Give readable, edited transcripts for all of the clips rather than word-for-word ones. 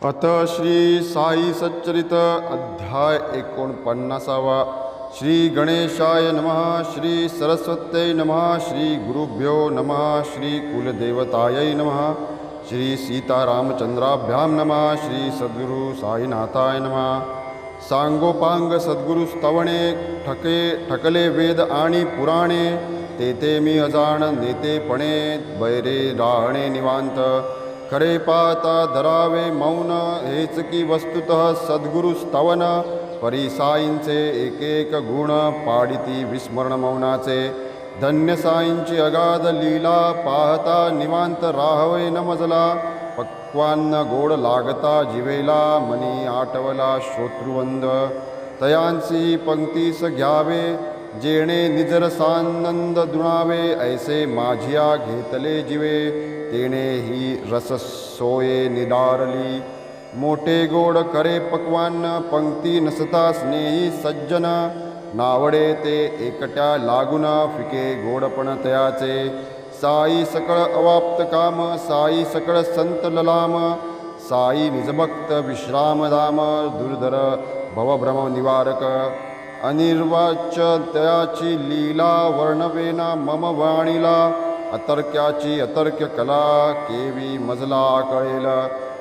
अथ श्री साई सच्चरित अध्याय 49. श्री गणेशाय नमः. श्री सरस्वत्यै नमः. श्री गुरुभ्यो नमः. श्री कुलदेवतायै नमः. श्री सीतारामचंद्राभ्यां नमः. श्री सद्गुरु साईनाथाय नमः. सांगोपांग सद्गुरु स्तवणे ठकले वेद आणि पुराणे. तेथे मी अजाण नेतेपणे बैरे राहणे निवांत. खरे पाहता धरावे मौन हेच की वस्तुतः सद्गुरु स्तवन. परी साईंचे एक एक गुण पाडिती विस्मरण मौनाचे. धन्य साईंची अगाध लीला पाहता निवांत राहावे न मजला. पक्वान्न गोड लागता जिवेला मनी आठवला श्रोतृवंद. तयांसी पंक्तीस घ्यावे जेणे निजरसानंद दुणावे. ऐसे माझिया घेतले जिवे तेणे ही रस सोये निडारली. मोठे गोड करे पक्वान्न पंक्ती नसता स्नेही सज्जन. नावडे ते एकट्या लागून फिके गोडपण तयाचे. साई सकळ अवाप्त काम साई सकळ संत ललाम. साई निजभक्त विश्रामधाम दुर्धर भवभ्रम निवारक. अनिर्वाच्य तयाची लीला वर्णवेना मम वाणीला. अतर्क्याची अतर्क्य कला केवी मजला कळेल.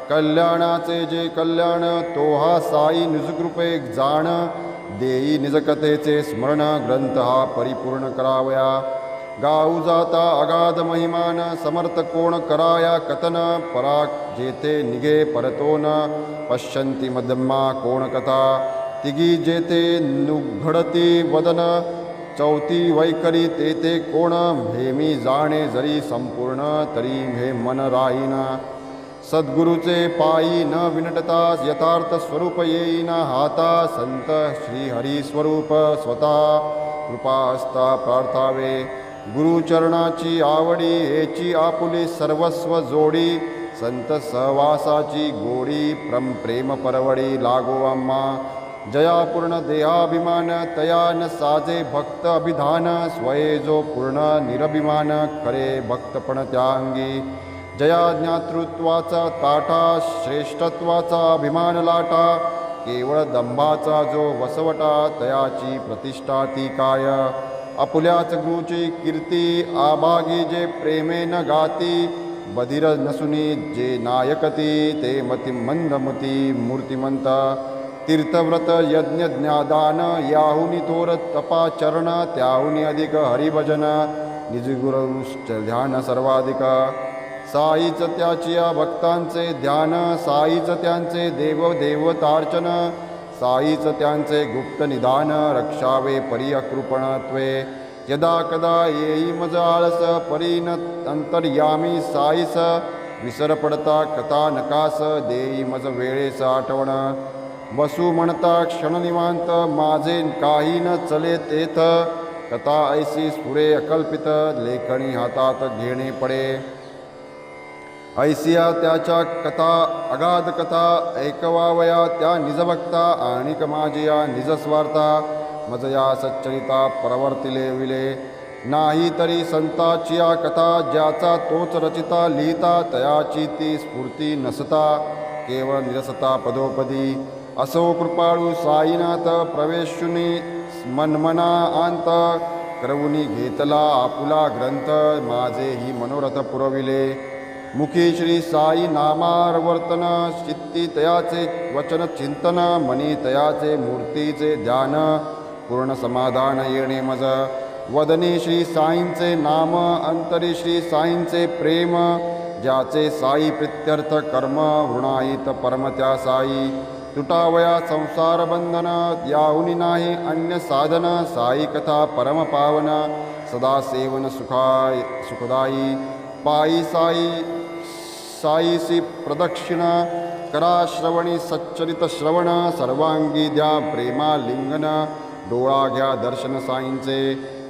कल्याणाचे जे कल्याण तो हा साई निजकृपे जाण. देई निजकथेचे स्मरण ग्रंथ हा परिपूर्ण करावया. गाऊ जाता अगाध महिमान समर्थ कोण कराया कथन. पराक जेथे निघे परतोन पश्यंती मध्यमा कोण कथा. तिघी जेथे नुघडती वदन चौथी वैखरी तेथे कोण. हेमी जाणे जरी संपूर्ण तरी हे मन राहीन. सद्गुरूचे पायी न विनटता यथार्थ स्वरूप येईन हाता. संत श्रीहरी स्वरूप स्वतः कृपास्ता प्रार्थावे. गुरुचरणाची आवडी हेची आपुली सर्वस्व जोडी. संत सहवासाची गोडी प्रेम परवडी लागो आम्हा. जयापूर्ण देहाभिमान तया न साजे भक्त अभिधान. स्वये जो पूर्ण निरभिमान खरे भक्तपण त्या अंगी. जया ज्ञातृत्वाचा ताठा श्रेष्ठत्वाचा अभिमान लाटा. केवळ दंभाचा जो वसवटा तयाची प्रतिष्ठा ती काय. आपुल्याच गुरुची कीर्ती आभागी जे प्रेमेन गाती. बधिर नसुनी जे नायकती ते मती मंदमती मूर्तिमंत. तीर्थव्रत यज्ञ ज्ञादान याहुनी थोर तपाचरण. त्याहुनी अधिक हरिभजन निजगुरुश्च ध्यान सर्वाधिक. साईच त्याची भक्तांचे ध्यान. साईच त्यांचे देवदेवतार्चन. साईच त्यांचे गुप्त निदान रक्षावे परी अकृपणत्वे. यदा कदा येई मज आळस परी न अंतर्यामी साईस. विसर पडता कथा नकास देई मज वेळेस आठवण. बसू म्हणता क्षण निवांत माझे काही न चले तेथ. कथा ऐसी स्फुरे अकल्पित लेखणी हातात घेणे पडे. ऐसिया त्याच्या कथा अगाध कथा ऐकवावया त्या निजभक्ता. आणिक माझिया निजस्वार्था मजया सच्चरिता प्रवर्तिले विले. नाही तरी संताचिया कथा ज्याचा तोच रचिता लिहिता. तयाची ती स्फूर्ती नसता केवळ निरसता पदोपदी. असो कृपाळू साईनाथ प्रवेशुनी मनमना अंत. करवुनी घेतला आपुला ग्रंथ माझे ही मनोरथ पुरविले. मुखी श्री साई नामारवर्तन चित्ती तयाचे वचन चिंतन. मनी तयाचे मूर्तीचे ध्यान पूर्ण समाधान येणे मज. वदनी श्री साईंचे नाम अंतरी श्री साईंचे प्रेम. ज्याचे साई प्रित्यर्थ कर्म वृणाईत परम त्या साई. तुटावया संसार बंधन याहुनी नाही अन्य साधन. साई कथा परम पावन सदा सेवन सुखदायी. पायी साईसी प्रदक्षिण करा श्रवणी सच्चरित श्रवण. सर्वांगी द्या प्रेमा लिंगन डोळा घ्या दर्शन साईंचे.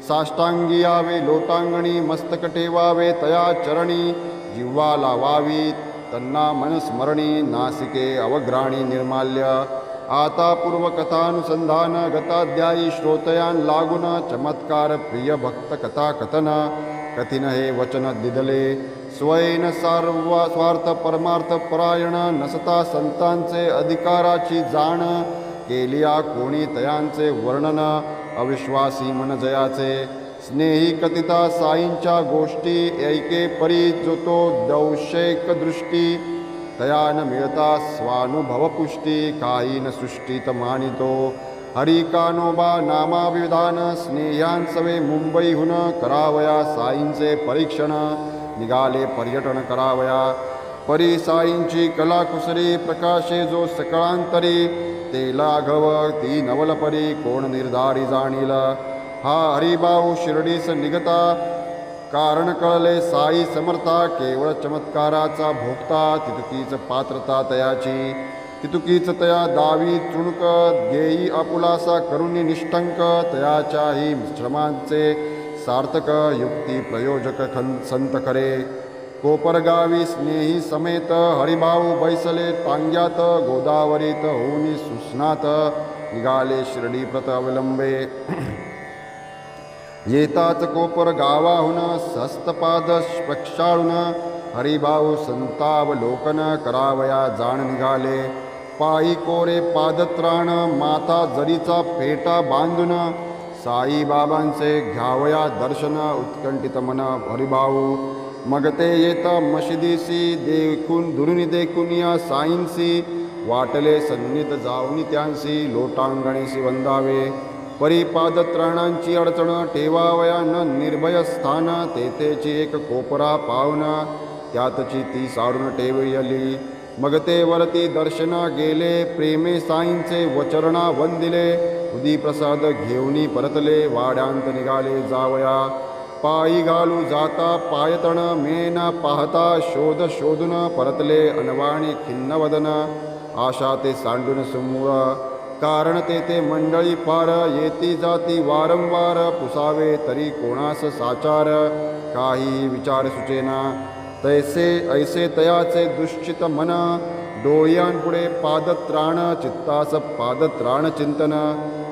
साष्टांगी यावे लोटांगणी मस्तक ठेवावे तया चरणी. जिव्हा लावावी तन्ना मनस्मरणी नासिके अवघ्राणी निर्माल्य. आता पूर्वकथानुसंधान गताध्यायी श्रोतयान लागून. चमत्कार प्रिय भक्त कथा कथन कथिन हे वचन दिदले. स्वयं सर्व स्वार्थ परमार्थ परायण नसता संतांचे अधिकाराची जाण केलिया कोणी तयांचे वर्णन अविश्वासी मन जयाचे स्नेही कथिता साईंच्या गोष्टी ऐके परी जो तो दौशेक दृष्टी तया न मिळता स्वानुभव पुष्टी काही न सृष्टीत मानितो हरी कानोबा नामाविधान स्नेह्यांसवे मुंबईहून करावया साईंचे परीक्षण निघाले पर्यटन करावया परी साईंची कलाकुसरी प्रकाशे जो सकळांतरी ते लाघव ती नवलपरी कोण निर्धारी जाणील हा हरिभाऊ शिर्डीस निघता कारण कळले साई समर्था केवळ चमत्काराचा भोगता तितुकीच पात्रता तयाची तितुकीच तया दावी चुणक घेई आपुलासा करुणी निष्ठंक तयाच्याही श्रमांचे सार्थक युक्ती प्रयोजक संत खरे कोपरगावी स्नेही समेत हरिभाऊ बैसले टांग्यात गोदावरीत होऊनी सुस्नात निघाले शिर्डी प्रत अवलंबे येताच कोपर गावाहून सहस्तपाद प्रक्षाळून हरिभाऊ संतावलोकन करावया जाण निघाले पायी कोरे पादत्राण माथा जरीचा फेटा बांधून साईबाबांचे घ्यावया दर्शन उत्कंठित मन हरिभाऊ मग ते येता मशिदीसी देखून दुरुनी देखून या साईंसी वाटले सन्नित जाऊनी त्यांसी लोटांगणेसी वंदावे परिपादत्राणांची अडचण ठेवावया न निर्भय स्थान तेथेची एक कोपरा पावन त्यातची ती सारून ठेवयली मग ते वरती दर्शना गेले प्रेमे साईंचे वचरणा वंदिले उदी प्रसाद घेऊनी परतले वाड्यांत निघाले जावया पायी घालू जाता पायतण मेना पाहता शोध शोधून परतले अनवाणी खिन्नवदन आशा ते सांडून समूळ कारण तेथे मंडळी फार येती जाती वारंवार पुसावे तरी कोणास साचार काही विचार सुचेना तैसे ऐसे तयाचे दुश्चित मन डोळ्यांपुढे पादत्राण चित्तास पादत्राण चिंतन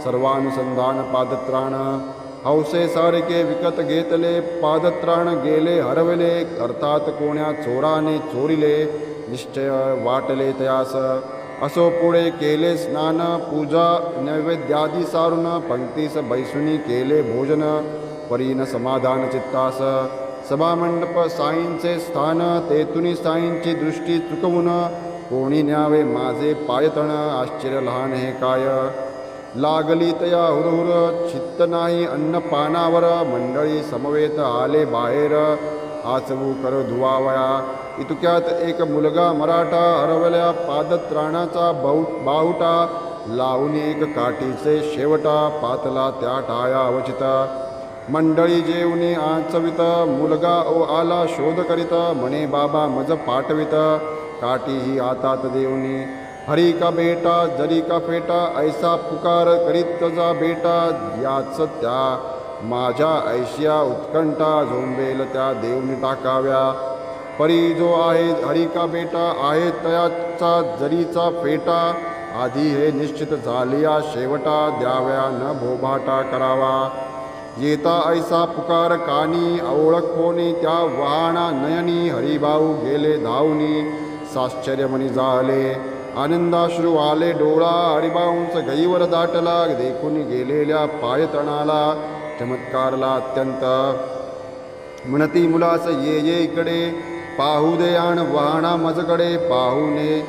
सर्वानुसंधान पादत्राण हौसे सारखे विकत घेतले पादत्राण गेले हरवले अर्थात कोण्या चोराने चोरिले निश्चय वाटले तयास असो पुढे केले स्नान पूजा नैवेद्यादी सारून पंक्तीस बैसुनी केले भोजन परीन समाधान चित्तास सभामंडप साईंचे स्थान तेथुनी साईंची दृष्टी चुकवून कोणी न्यावे माझे पायतण आश्चर्य लहान हे काय लागली तया हुरहुर चित्त नाही अन्नपानावर मंडळी समवेत आले बाहेर आचवू कर धुवावया इतक्यात एक मुलगा मराठा हरवल्या पादत्राणाचा बाहुटा लावून एक काठीचे शेवटा पातला त्या टाया अवचिता मंडळी जेवणी आचवित मुलगा ओ आला शोध करीत म्हणे बाबा मज पाठवित काठी ही हातात देऊनी हरी का बेटा जरी का फेटा ऐसा पुकार करीत जा बेटा याच त्या माझ्या ऐशिया उत्कंठा झोंबेल त्या देवनी टाकाव्या परी जो आहे हरी का बेटा आहे तयाचा जरीचा फेटा आधी हे निश्चित झालिया शेवटा द्याव्या न भोभाटा करावा येता ऐसा पुकार कानी ओळख होणी त्या वाहना नयनी हरिभाऊ गेले धावनी साश्चर्यमणी झाले आनंदाश्रू आले डोळा हरिभाऊंच गईवर दाटला देखून गेलेल्या पायतणाला चमत्कारला अत्यंत म्हणती मुलास ये इकडे पाहू दे आण वाहना मजकडे पाहुणे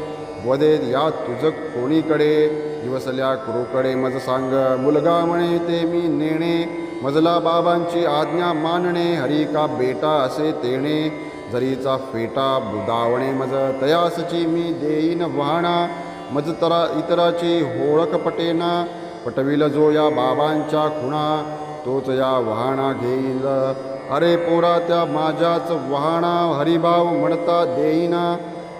वदे या तुझ कोणीकडे दिवसल्या क्रूकडे मज सांग मुलगा म्हणे ते मी नेणे मजला बाबांची आज्ञा मानणे हरी का बेटा असे तेणे जरीचा फेटा बुदावणे मज तयासची मी देईन वाहना मज इतराची होळक पटेना पटविल जो या बाबांच्या खुणा तोच या वाहना घेईल अरे पोरा त्या माझ्याच वाहना हरिभाऊ म्हणता देईना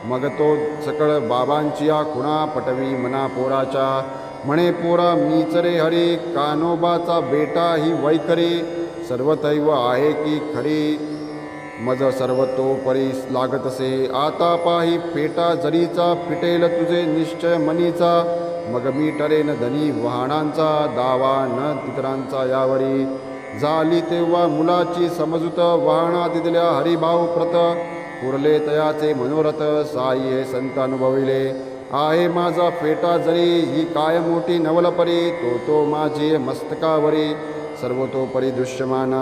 मग तो सकळ बाबांची या खुणा पटवी मना पोराच्या म्हणे पोरा मीच रे हरी कानोबाचा बेटा ही वैखरी सर्वतैव आहे की खरी मज सर्वतोपरी लागतसे आता पाही फेटा जरीचा फिटेल तुझे निश्चय मनीचा मग मी टरेन धनी वाहनांचा दावा न इतरांचा यावरी झाली तेव्हा मुलाची समजूत वाहना दिदल्या हरिभाऊ प्रत पुरले तयाचे मनोरथ साई हे संत अनुभविले आहे माझा फेटा जरी ही काय मोठी नवलपरी तो माझी मस्तकावरी सर्वतोपरी दृश्यमान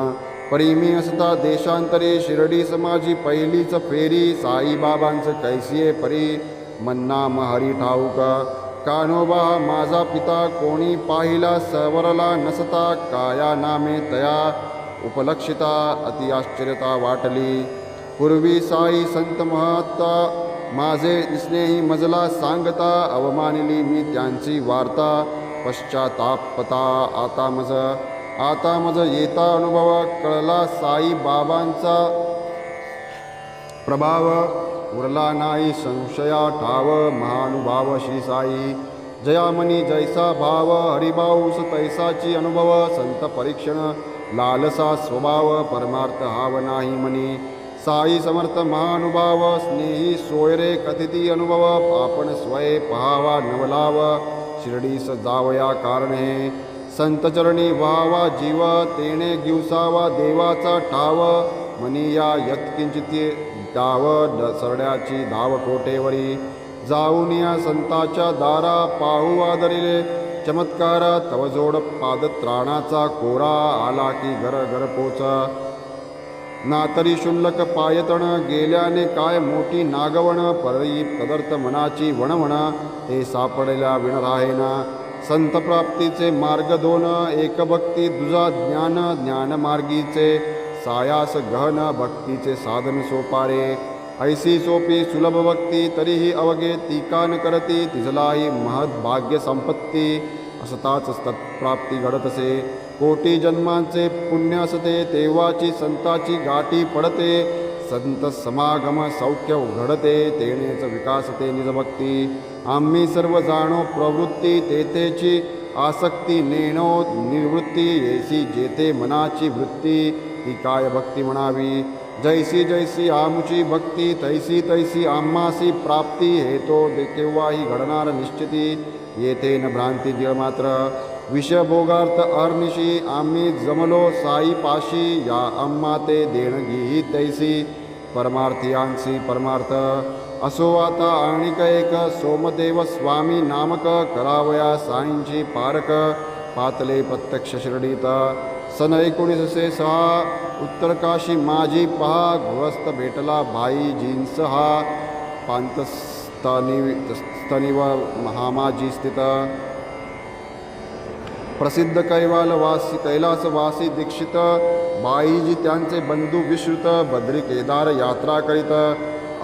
परी मी असता देशांतरी शिर्डी समाजी पहिलीच फेरी साईबाबांचं कैसिये परी मन्नाम हरी ठाऊक कान्होबा माझा पिता कोणी पाहिला सवरला नसता काया नामे तया उपलक्षिता अति आश्चर्यता वाटली पूर्वी साई संत महत्ता माझे स्नेही मजला सांगता अवमानिली मी त्यांची वार्ता पश्चातापता आता मज येता अनुभव कळला साई बाबांचा प्रभाव उरला नाही संशया ठाव महानुभाव श्री साई जयामनी जैसा भाव हरिभाऊस तैसाची अनुभव संत परीक्षण लालसा स्वभाव परमार्थ हाव नाही मनी साई समर्थ महानुभाव स्नेही सोयरे कथिती अनुभव आपण स्वय पहावा नवलाव शिर्डीस जावया कारणे संतचरणी व्हावा जीव तेणे दिवसावा देवाचा ठाव मनिया यत्किंचित डाव सरड्याची धाव कोटेवरी जाऊन या संताच्या दारा पाहू आदरिले चमत्कार तव जोड पादत्राणाचा कोरा आला की घर पोच ना तरी शुल्लक पायतण गेल्याने काय मोठी नागवण परी तदर्थ मनाची वणवण ते सापडल्या विण राहेना संत प्राप्तीचे मार्ग दोन एक भक्ती दुजा ज्ञान मार्गीचे सायास गहन भक्तीचे साधन सोपारे ऐसी सोपी सुलभ भक्ती तरीही अवघे टीका न करती तिजलाही महत् भाग्य संपत्ती असताच तत्प्राप्ती घडतसे कोटी जन्मांचे पुण्य असते तेव्हाची संताची गाठी पडते संत समागम सौख्य उघडते तेणेच विकासते निजभक्ती आम्ही सर्व जाणो प्रवृत्ती तेथेची आसक्ती नेणो निवृत्ती येसी जेथे मनाची वृत्ती ती काय भक्ती म्हणावी जैसी आमुची भक्ती तैसी आम्हासी प्राप्ती हेतो केव्हाही घडणार निश्चिती येथे न भ्रांती जीळ मात्र विषभोगार्थ अर्निशी आम्ही जमलो साई पाशी या आम्हा ते देणगी तैसी परमार्थीयांसी परमार्थ असो आता आणिक एक सोमदेव स्वामी नामक करावया साईंची पारक पातले प्रत्यक्ष शिर्डीत सन 1906 उत्तर काशी माझी पहा गृहस्थ भेटला भाई जीन्स हा पांतस्तनिव महामाजी स्थित प्रसिद्ध कैलासवासी दीक्षित बाईजी त्यांचे बंधू विश्रुत बद्री केदार यात्रा करीत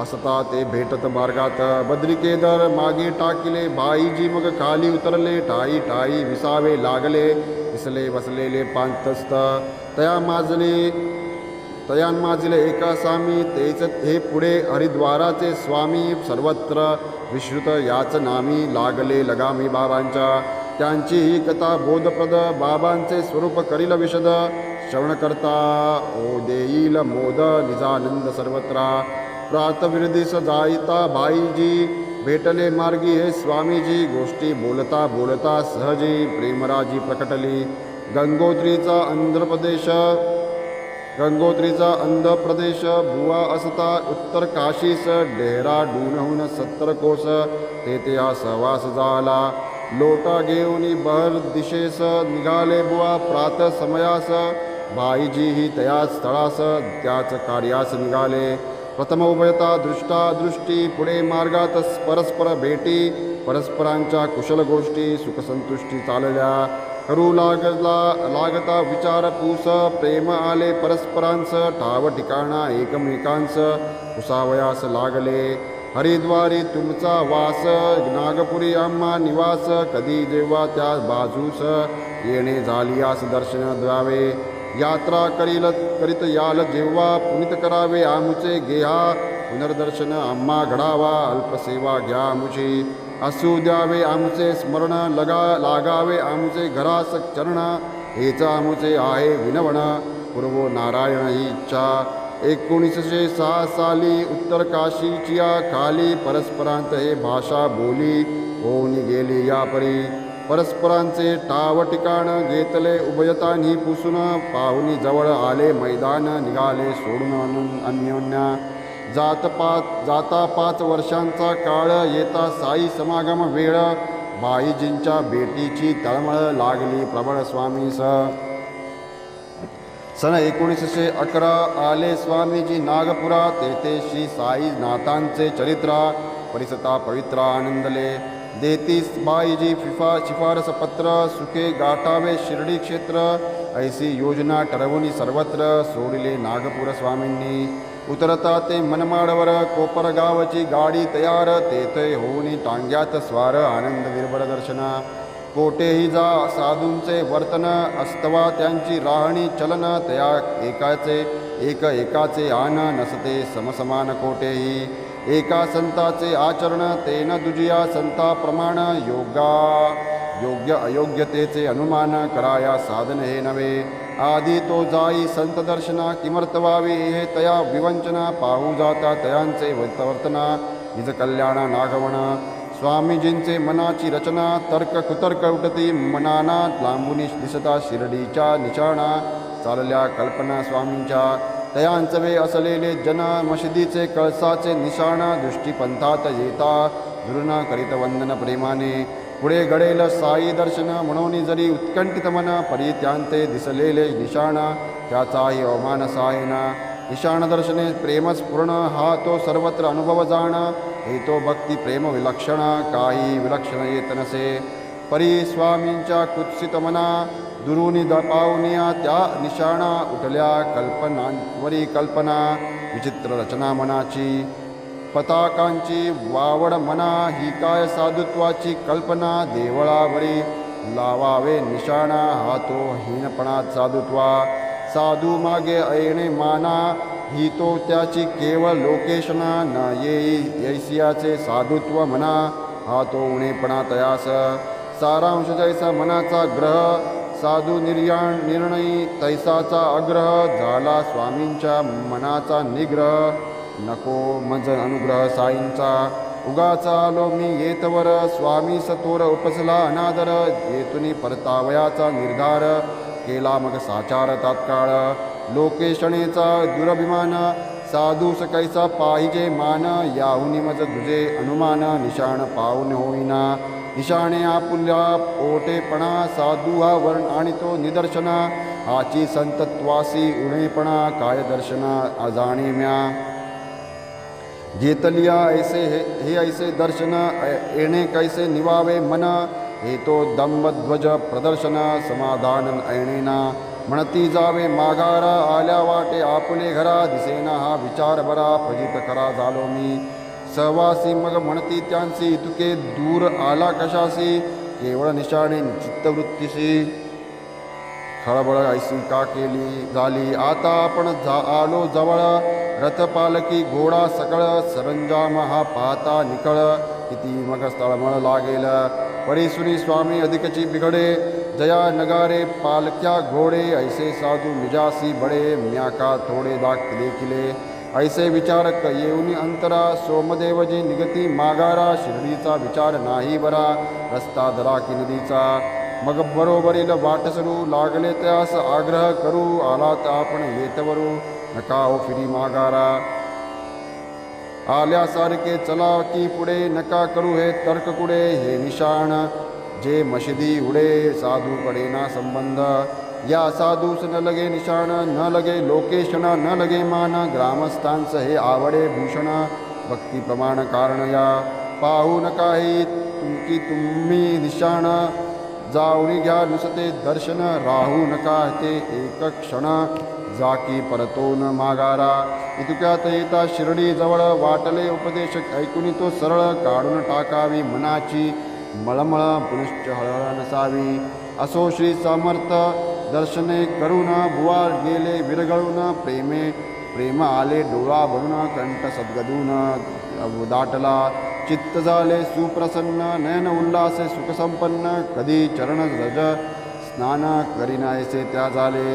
असता ते भेटत मार्गात बद्री केदार मागे टाकिले बाईजी मग खाली उतरले ठाई विसावे लागले इसले बसलेले पांतस्थ तयान माजले एका सामी तेच हे पुढे हरिद्वाराचे स्वामी सर्वत्र विश्रुत याच नामी लागले लगामी बाबांच्या त्यांची ही कथा बोधप्रद बाबांचे स्वरूप करील विशद श्रवण करता ओ देईल मोद निजानंद सर्वत्र प्रातविरदिस जाईता भाईजी भेटले मार्गी हे स्वामीजी गोष्टी बोलता सहजी प्रेमराजी प्रकटली गंगोत्रीचा आंध्र प्रदेश बुवा असता उत्तर काशीस डेहराडूनहून 70 कोस तेथे हा सहवास झाला लोटा घेऊन बहर दिशेस निघाले बुवा प्रात समयास भाईजी ही त्याच स्थळास त्याच कार्यास निघाले प्रथम उभयता दृष्टी पुढे मार्गात परस्पर भेटी परस्परांच्या कुशल गोष्टी सुखसंतुष्टी चालल्या करू लागता विचारपूस प्रेम आले परस्परांस ठाव ठिकाणा एकमेकांस कुसावयास लागले हरिद्वारी तुमचा वास नागपुरी आम्हा निवास कधी जेव्हा त्या बाजूस येणे झालियास दर्शन द्यावे यात्रा करीत याल जेव्हा पुनित करावे आमुचे गेहा पुनर्दर्शन आम्हा घडावा अल्पसेवा घ्या आमुची असू द्यावे आमचे स्मरण लागावे आमचे घरास चरण हेच आमचे आहे विनवण पूर्व नारायण ही इच्छा 1906 साली उत्तर काशीच्या खाली परस्परांत हे भाषा बोली होऊन गेली या परी परस्परांचे ठाव ठिकाण घेतले उभयतांनी पुसून पाहुणी जवळ आले मैदान निघाले सोडून अन्योन्य जाता 5 वर्षांचा काळ येता साई समागम वेळ बाईजींच्या भेटीची तळमळ लागली प्रबळ स्वामीस. सन 1911 आले स्वामीजी नागपुरा. तेथे श्री साईनाथांचे चरित्रा परिसता पवित्र आनंदले. देतीस बाईजी शिफारस पत्र सुखे गाठावे शिर्डी क्षेत्र. ऐसी योजना ठरवून सर्वत्र सोडिले नागपूर स्वामींनी. उतरता ते मनमाडवर कोपर गावची गाडी तयार. तेथे होऊन टांग्यात स्वार आनंद निर्भर दर्शना. कोठेही जा साधूंचे वर्तन अस्तवा त्यांची राहणी चलन. त्या एकाचे आन नसते समसमान कोठेही. एका संताचे आचरण तेन दुजिया संता प्रमाण. योग्य अयोग्यतेचे अनुमान कराया साधन हे नव्हे. आधी तो जाई संत दर्शना किमर्थ व्हावे हे तया विवंचना. पाहू जाता तयांचे वर्तना निज कल्याण नागवण. स्वामीजींचे मनाची रचना तर्क कुतर्क उठती मनाना. लांबुनी दिसता शिर्डीच्या निशाणा. चालल्या कल्पना स्वामींच्या तयांचवे असलेले जन. मशिदीचे कळसाचे निशाण दृष्टीपंथात येता. दुर्न करीत वंदन प्रेमाने. पुढे घडेल साई दर्शन म्हणून जरी उत्कंठित मन. परी त्यांते दिसलेले निशाण त्याचाही अवमान सायना. निशाण दर्शने प्रेमस्फुरण हा तो सर्वत्र अनुभव जाण. हे तो भक्ती प्रेम विलक्षण काही विलक्षण येत नसे. परी स्वामींच्या कुत्सित मना दुरुनी पावनिया त्या निशाणा. उठल्या कल्पनांवरी कल्पना विचित्र रचना मनाची. पताकांची वावड मना ही काय साधुत्वाची कल्पना. देवळावरी लावावे निशाणा हा तो हीनपणात साधुत्वा. साधू मागे ऐणे माना ही तो त्याची केवळ लोकेशना. न येई ऐसियाचे साधुत्व म्हणा हा तो उणेपणा तयास. सारांश जैसा मनाचा ग्रह साधू निर्णयी तैसाचा आग्रह. झाला स्वामींच्या मनाचा निग्रह नको मज अनुग्रह साईंचा. उगाचा आलो मी येतवर स्वामी सतोर उपसला अनादर. येतुनी परतावयाचा निर्धार केला मग साचार तात्काळ. लोकेशणेचा दुरभिमान साधूस कैसा पाहिजे मान. याहुनी मज तुझे अनुमान निशाण पाहून होईना. निशाणे आपुल्या ओटेपणा साधू हा वर्ण आणि तो निदर्शना. हाची संतत्वासी उणेपणा काय दर्शना अजाणे म्या. घेतलिया ऐसे हे ऐसे दर्शन येणे कैसे निवावे मन. हे तो दंबध्वज प्रदर्शन समाधान ऐणेना. म्हणती जावे माघारा आल्या वाटे आपुले घरा. दिसेना हा विचार बरा फजित करा झालो मी. सहवासी मग म्हणती त्यांची तुके दूर आला कशासी. केवळ निशाणे चित्तवृत्तीशी खळबळ ऐसी का केली झाली. आता आपण आलो जवळ रथपालकी घोडा सकळ. सरंजाम हा पाहता निकळ किती मग तळमळ लागेल. परिसुनी स्वामी अधिकची बिघडे जया नगारे पालख्या घोडे. ऐसे साधू मिजासी बडे म्या का थोडे देखिले. ऐसे विचारक येऊनी अंतरा सोमदेवजी निगती मागारा. शिर्डीचा विचार नाही बरा रस्ता दरा की नदीचा. मग बरोबरील वाटसरू लागले त्यास आग्रह करू. आलात आपण येतवरू नका हो फिरी मागारा. आल्यासारखे चला की पुढे नका करू हे तर्क कुडे. हे निशाण जे मशिदी उडे साधूकडे ना संबंध. या साधूस न लगे निशाण न लगे लोकेशन न लगे मान. ग्रामस्थांस हे आवडे भूषण भक्ती प्रमाण कारण या. पाहू नका हे तुम्ही निशाण जाऊनी घ्या नुसते दर्शन. राहू नका ते एक क्षण जाकी परतोन मागारा. इतक्यात येता शिर्डी जवळ वाटले उपदेश ऐकून तो सरळ. काढून टाकावी मनाची मळमळ पुनश्च हळहळ नसावी. असो श्री समर्थ दर्शने करून बुवा गेले विरघळून. प्रेम आले डोळा भरून कंठ सद्गदून दाटला. चित्त झाले सुप्रसन्न नयन उल्हासे सुखसंपन्न. कधी चरण रज स्नान करीनायसे त्या झाले.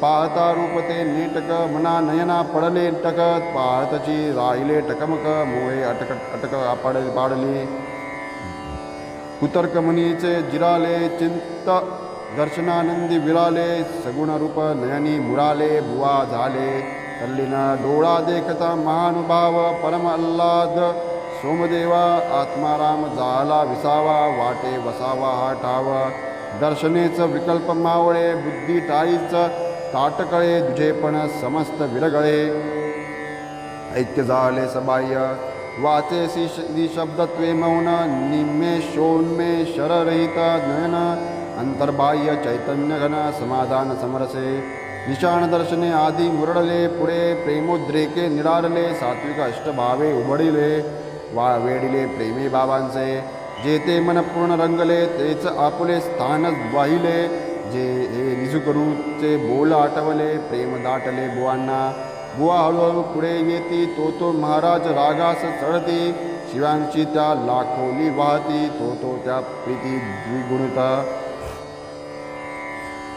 पाहता रूप ते नीटक मना नयना पडले टकत. पाहतची राहिले टकमक मोहे अटक पाडली. कुतर्क मुनीचे जिराले चिंत दर्शनानंदी विराले. सगुण रूप नयनी मुराले बुवा झाले. तल्लीन डोळा देखता महानुभाव परम अल्लाद सोमदेवा आत्माराम झाला विसावा वाटे वसावा हा ठाव दर्शनेच विकल्प मावळे बुद्धी टाईच ताटकळे दुजेपण समस्त विरगळे ऐक्य झाले सबाह्य वाचेसी शब्दत्वे मौन निमेषोन्मे शररहित नयन अंतर्बाह्य चैतन्य घन समाधान समरसे निशाण दर्शने आधी मुरडले पुढे प्रेमोद्रेके निरारले सात्विक अष्टभावे उबडिले वेडिले प्रेमी बाबांचे जेते मन पूर्ण रंगले तेच आपुले स्थान वाहिले जे हे निजुकरूचे बोल आठवले प्रेम दाटले बुवांना बुवा हळूहळू पुढे येती तो महाराज रागास चढती शिवांची त्या लाखोली वाहती तो त्या प्रीती द्विगुणता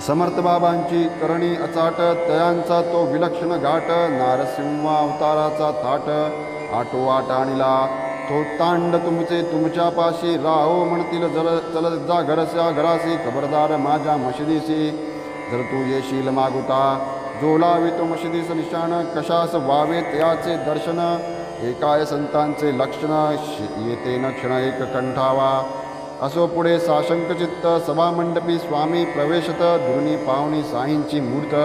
समर्थ बाबांची करणी अचाट तयांचा तो विलक्षण घाट नारसिंह अवताराचा थाट आटोवाट आणिला तो तांड तुमचे तुमच्या पाशी राहो म्हणतील चल जा घरस्या घरासी खबरदार माझ्या मशिदीसी जर तू येशील मागुता जो लावितो मशिदीस निशाण कशास व्हावे त्याचे दर्शन एकाय संतांचे लक्षण येते न क्षण एक कंठावा असो पुढे साशंक चित्त सभामंडपी स्वामी प्रवेशत दुर्नी पाहुणी साईंची मूर्त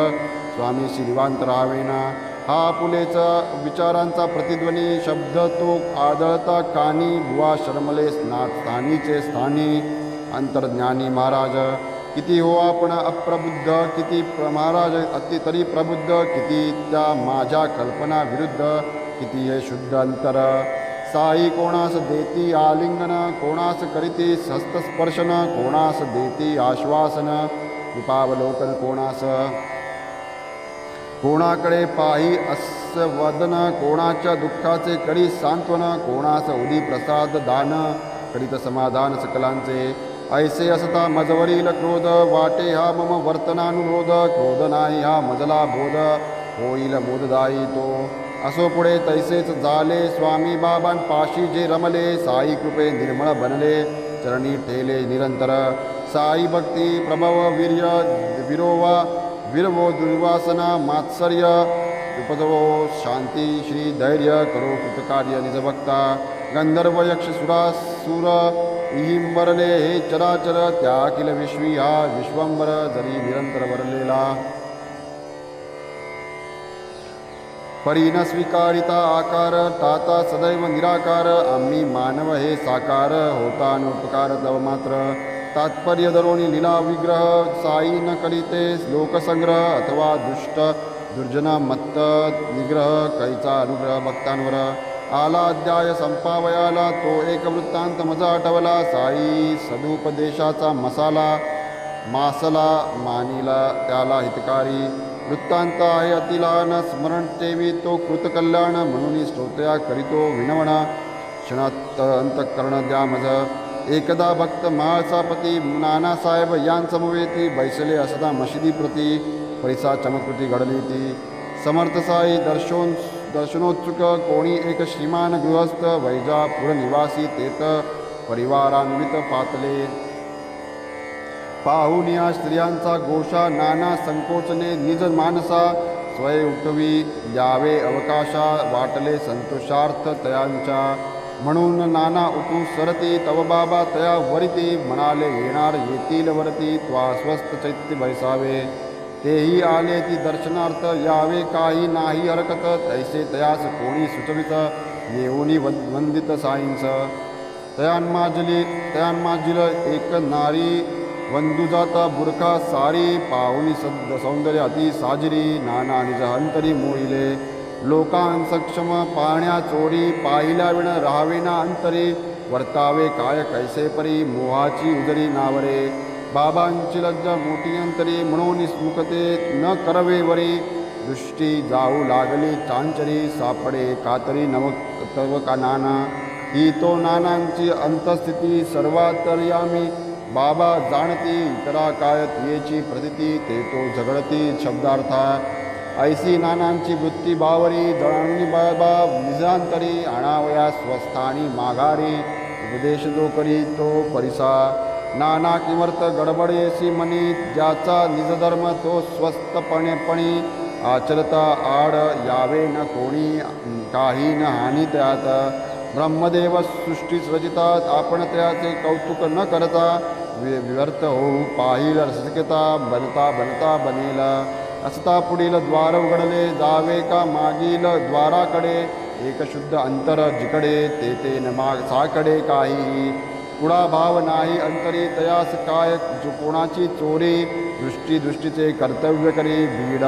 स्वामीशी निवांत राहावेना हा पुलेचा विचारांचा प्रतिध्वनी शब्द तो आदळता कानी बुवा शर्मले स्थानीचे स्थानी अंतर्ज्ञानी महाराज किती हो आपण अप्रबुद्ध किती महाराज अति तरी प्रबुद्ध किती त्या माझ्या कल्पना विरुद्ध किती हे शुद्ध अंतर साई कोणास देती आलिंगन कोणास करीती हस्तस्पर्शन कोणास देती आश्वासन कृपावलोकन कोणास कोणाकडे पाही अस्वदन कोणाच्या दुःखाचे करी सांत्वन कोणास उदी प्रसाद दान करीत समाधान सकलांचे ऐसे असता मजवरील क्रोध वाटे हा मम वर्तनानुरोध क्रोध नाही हा मजला बोध होईल बोधदायी तो असो पुढे तैसेच झाले स्वामी बाबांपाशी जे रमले साई कृपे निर्मळ बनले चरणी ठेले निरंतर साई भक्ती प्रभव वीर्य विरोवा विरवो दुर्वासना मात्सर्य उपदवो शांती श्री धैर्य करो कृतकार्य निजभक्ता गंधर्व यक्ष सुरासुर इहिंबरले हे चराचर त्या अखिल विश्वी हा विश्वंबर जरी निरंतर वरलेला परीन स्वीकारिता आकार ताता सदैव निराकार आम्ही मानव हे साकार होता अनुपकार तव मात्र तात्पर्य दरोनी लीला विग्रह साई न करीते लोकसंग्रह अथवा दुष्ट दुर्जन मत्त निग्रह कैचा अनुग्रह भक्तांवर आला अध्याय संपावयाला तो एक वृत्तांत मजा आठवला साई सदुपदेशाचा मासला मानिला त्याला हितकारी वृत्तांत आहे अतिलहान स्मरण ठेवी तो कृतकल्याण म्हणून स्तोत्र्या करीतो विनवणा क्षणात अंतःकरण द्या मज एकदा भक्त महाळसापती नानासाहेब यांसमवेती बैसले असता मशिदी प्रती पैसा चमत्कृती घडली ती समर्थ साई दर्शनोत्सुक कोणी एक श्रीमान गृहस्थ वैजापूर निवासी तेत परिवारान्वित पातले पाहुन या स्त्रियांचा गोषा नाना संकोचने निज मानसा स्वय उठवी यावे अवकाशा वाटले संतोषार्थ तयांच्या म्हणून नाना उठू सरती तव बाबा तया वरिती म्हणाले येणार येतील वरती त्वा स्वस्थ चैत्य बैसावे तेही आले ती दर्शनार्थ यावे काही नाही हरकत तैसे तयास कोणी सुचवित येऊनी वंदित साईंस तयांमाजिल एक नारी वंदुजाता बुरखा सारी पाहुनी सौंदर्य अति साजिरी नाना निज अंतरी मोहिले लोकां सक्षम पाहण्या चोरी पाहिल्या विण राहावेना अंतरी वर्तावे काय कैसे परी मोहाची उदरी नावरे बाबांची लज्जा मोठी अंतरी म्हणून स्मुखते न करवे वरी दृष्टी जाऊ लागली चांचरी सापडे कातरी नव तव का नाना ही तो नानांची अंतस्थिती सर्वातर्यामी बाबा जाणती इतरा काय तियेची प्रतिती ते तो झगडती शब्दार्था ऐसी नानांची वृत्ती बावरी जळावणी बाबा निजांतरी आणावया स्वस्थानी माघारी उपदेश जो करी तो परिसा नाना किमर्थ गडबडेसी मनी ज्याचा निजधर्म तो स्वस्थपणेपणी आचरता आड यावे न कोणी काही न हानी त्यात. ब्रह्मदेव सृष्टी रचितात आपण त्याचे कौतुक न करता. व्यर्थ होऊ पाहिल रसिकता बनता बनता बनेल. असता पुढील द्वार उघडले जावे का मागील द्वाराकडे. एक शुद्ध अंतर जिकडे ते न साकडे काहीही. पुढा भाव नाही अंतरी तयास काय कोणाची चोरी. दृष्टीचे कर्तव्य करी भीड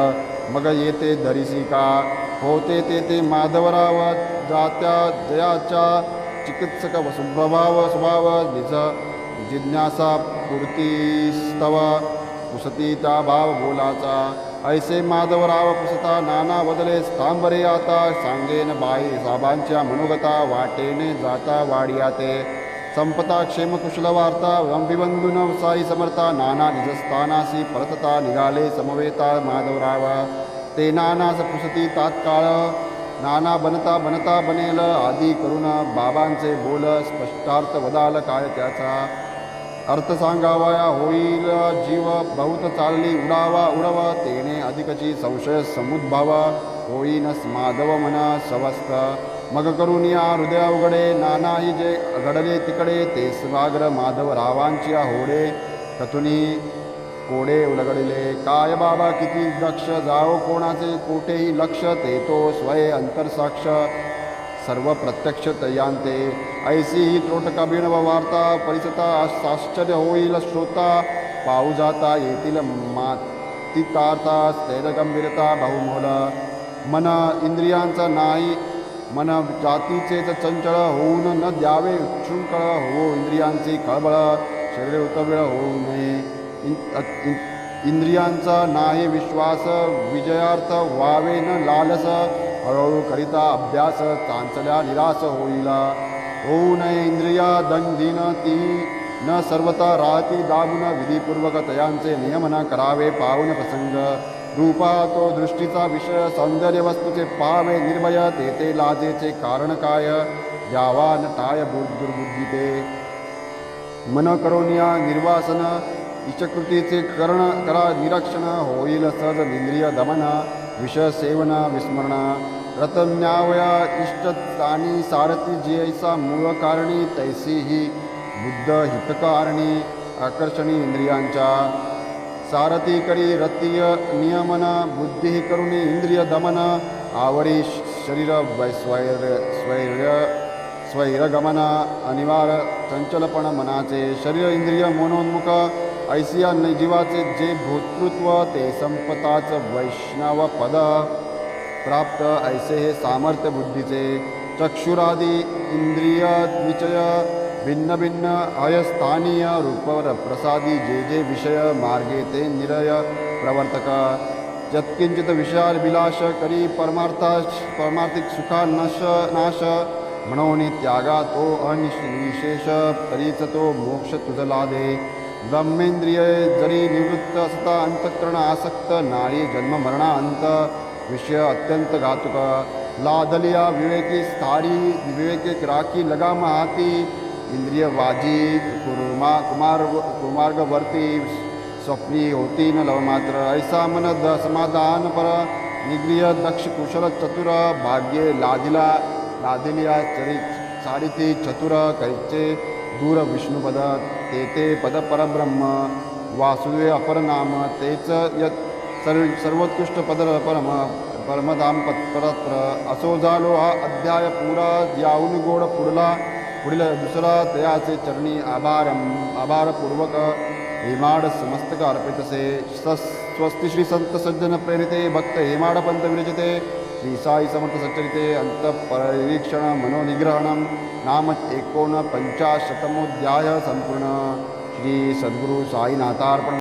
मग येते धरिसी का. होते ते माधवराव जात्या जयाच्या चिकित्सक स्वभाव निज जिज्ञासा पूर्तीस्तव पुसती त्या भाव बोलाचा. ऐसे माधवराव पुसता नाना बदले स्थांबरे आता. सांगेन बाई साबांच्या मनोगता वाटेने जाता वाडियाते. संपता क्षेम कुशल वार्ता अभिबंधून साई समर्था. नाना निजस्थानासी परतता निघाले समवेता माधवराव. ते नानास पुसती तात्काळ नाना बनता बनता बनेल. आदी करून बाबांचे बोल स्पष्टार्थ वदाल काय त्याचा. अर्थ सांगावया होईल जीव बहुत चालली उडावा उडव. तेने अधिकची संशय समुद्भव होईन माधव मन सवस्त. मग करून या हृदया उघडे नानाही जे घडले तिकडे. ते स्वाग्र माधवरावांची होडे कथुनी कोडे उलगडले. काय बाबा किती दक्ष जाओ कोणाचे कोठेही लक्ष. ते तो स्वय अंतरसाक्ष सर्व प्रत्यक्ष तयांते. ऐसी ही त्रोटकाभिनव वार्ता परिसता आश्चर्य होईल श्रोता. पाहू जाता येतील मातितार्था स्थैर्यगंभीरता बहुमोल. मन इंद्रियांचा नाही मन जातीचेच चंचळ होऊन न द्यावे उच्छृंखळ. हो इंद्रियांची कळबळ शरीर उतबिळ होऊ नये. इंद्रियांचा नाही विश्वास विजयार्थ व्हावे न लालस. हळूहळू करिता अभ्यास चांचल्या निराश होईल. होऊ नये इंद्रिया दंगधीन ती न सर्वता राहती दाबून. विधीपूर्वक तयांचे नियमन करावे पावन प्रसंग. रूपा तो दृष्टीचा विषय सौंदर्य वस्तूचे पावे निर्भय. ते लाजेचे कारण काय द्यावा न टाय दुर्बुद्धी ते. मन करोनिया निर्वासन इचकृतीचे करा निरीक्षण. होईल सहज इंद्रिय दमन विषय सेवन विस्मरण. रतन्यावया इष्टस्थानी सारथी जैसा मूळ कारणी. तैसी ही बुद्ध हितकारणी आकर्षणी इंद्रियांच्या. सारथी करी रतीय नियमन बुद्धी करुणी इंद्रिय दमन. आवरी शरीर स्वैरगमन अनिवार्य चंचलपण मनाचे. शरीर इंद्रिय मनोन्मुख ऐसिया जीवाचे जे भोतृत्व. ते संपताच वैष्णव पद प्राप्त ऐसे हे सामर्थ्य बुद्धीचे. चक्षुरादी इंद्रिय निचय भिन्न भिन्न अयस्थानीय रूप प्रसादी. जे विषय मार्गे ते निरय प्रवर्तक. यत्किंचित विषयार विलास करी परमार्थिक सुखा नाश. म्हणून त्यागा तो अनिशेष तरीच तो मोक्ष तुझ लादे. ब्रह्मेंद्रिय जरी निवृत्त असता अंतःकरण आसक्त. नाही जन्म मरणा अंत विषय अत्यंत घातुक. लादलिया विवेकी स्थारी विवेके राखी लगाम हाती. इंद्रिय वाजी कुमार्गवर्ती स्वप्नी होती न लवमात्र. ऐसा मन समाधान पर निग्रिय दक्ष कुशल चतुर. भाग्ये लादिलिया सारिती चतुर. कैचे दूर विष्णुपद ते पद परब्रह्म. वासुदेव अपर नाम तेच यत सर्वोत्कृष्ट पद परमधाम परत्र. असो झालो हा अध्याय पुरा. याहून गोड पुढील दुसरा तयाचे चरणी आभारपूर्वक हेमाड समस्तक अर्पितसे. स्वस्ति श्री संत सज्जन प्रेरिते भक्त हेमाड पंत विरचिते. श्री साई समर्थ सच्चरिते अंतःपरिवीक्षण मनोनिग्रहणम नाम 49 संपूर्ण. श्री सद्गुरु साईनाथार्पण.